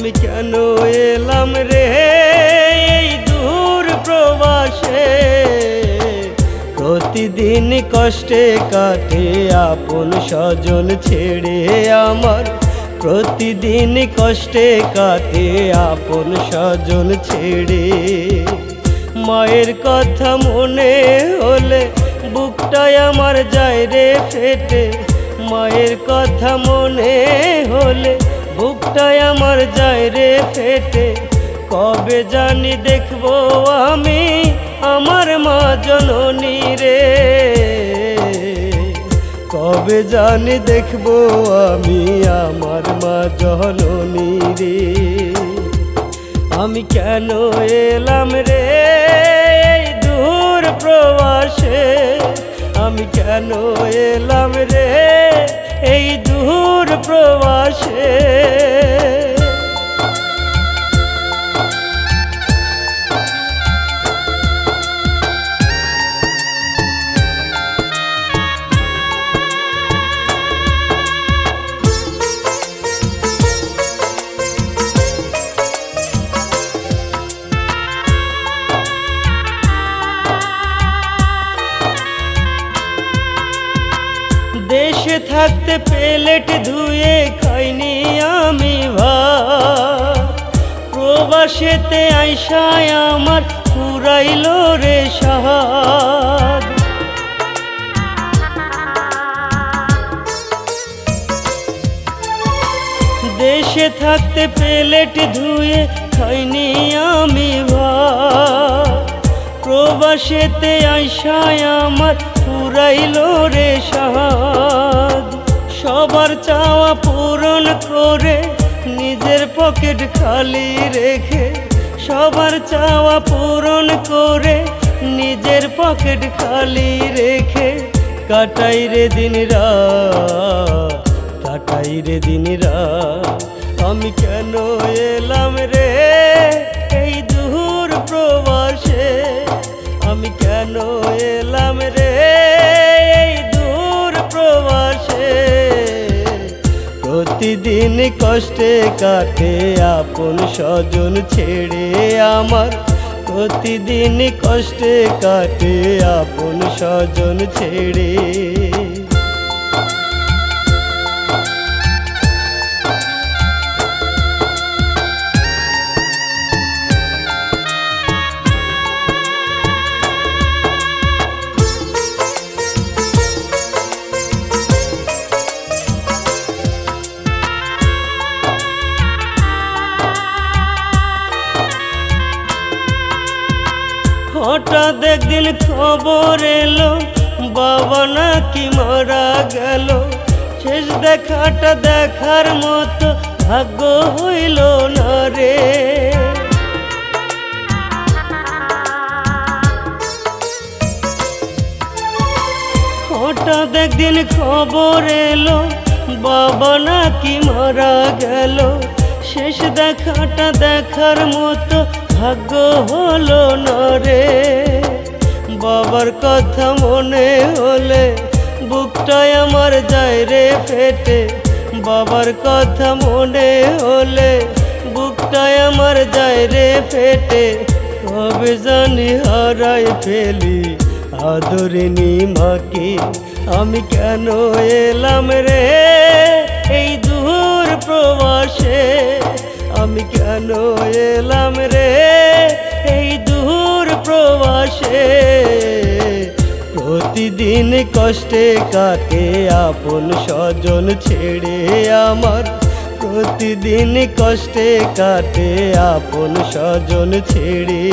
আমি কেন এলাম রে এই দূর প্রবাসে। প্রতিদিন কষ্টে কাটে আপন স্বজন ছেড়ে আমার, প্রতিদিন কষ্টে কাটে আপন স্বজন ছেড়ে। মায়ের কথা মনে হলে বুকটাই আমার যায় রে ফেটে, মায়ের কথা মনে হলে বুকটাই আমার যায় রে ফেটে। কবে জানি দেখবো আমি আমার মা জননী রে, কবে জানি দেখবো আমি আমার মা জননী রে। আমি কেন এলাম রে এই দূর প্রবাসে, আমি কেন এলাম রে এই দূর প্রবাসে। দেশে থাকতে প্লেট ধুয়ে খাইনি আমি ভাত, প্রবাসেতে আইসায় আমার পুরাইল রে সাহাদ। দেশে থাকতে প্লেট ধুয়ে খাইনি আমি ভাত, প্রবাসেতে আইসায় আমার পুরাইল রে সাহাদ। সবার চাওয়া পূরণ করে নিজের পকেট খালি রেখে, সবার চাওয়া পূরণ করে নিজের পকেট খালি রেখে কাটাই রে দিন রাত, কাটাই রে দিন রাত। আমি কেন এলাম রে এই দূর প্রবাসে, আমি কেন এলাম রে এই দূর প্রবাসে। প্রতিদিন কষ্টে কাটে আপন স্বজন ছেড়ে আমার, প্রতিদিন কষ্টে কাটে আপন স্বজন ছেড়ে। হঠাৎ একদিন খবর এলো বাবা নাকি মারা গেল, শেষ দেখাটা দেখার মতো ভাগ্য হইল না রে। হঠাৎ একদিন খবর এলো বাবা নাকি মারা গেল, শেষ দেখাটা দেখার মতো ভাগ্য হলো না রে। বাবার কথা মনে হলে বুকটাই আমার যায় রে ফেটে, বাবার কথা মনে হলে বুকটাই আমার যায় রে ফেটে। কবে জানি হারাই ফেলি আদরিনী মাকে, আমি কেন এলাম রে এই দূর প্রবাসে, আমি কেন এলাম রে এই দূর প্রবাসে। প্রতিদিন কষ্টে কাটে আপন স্বজন ছেড়ে আমার, প্রতিদিন কষ্টে কাটে আপন স্বজন ছেড়ে।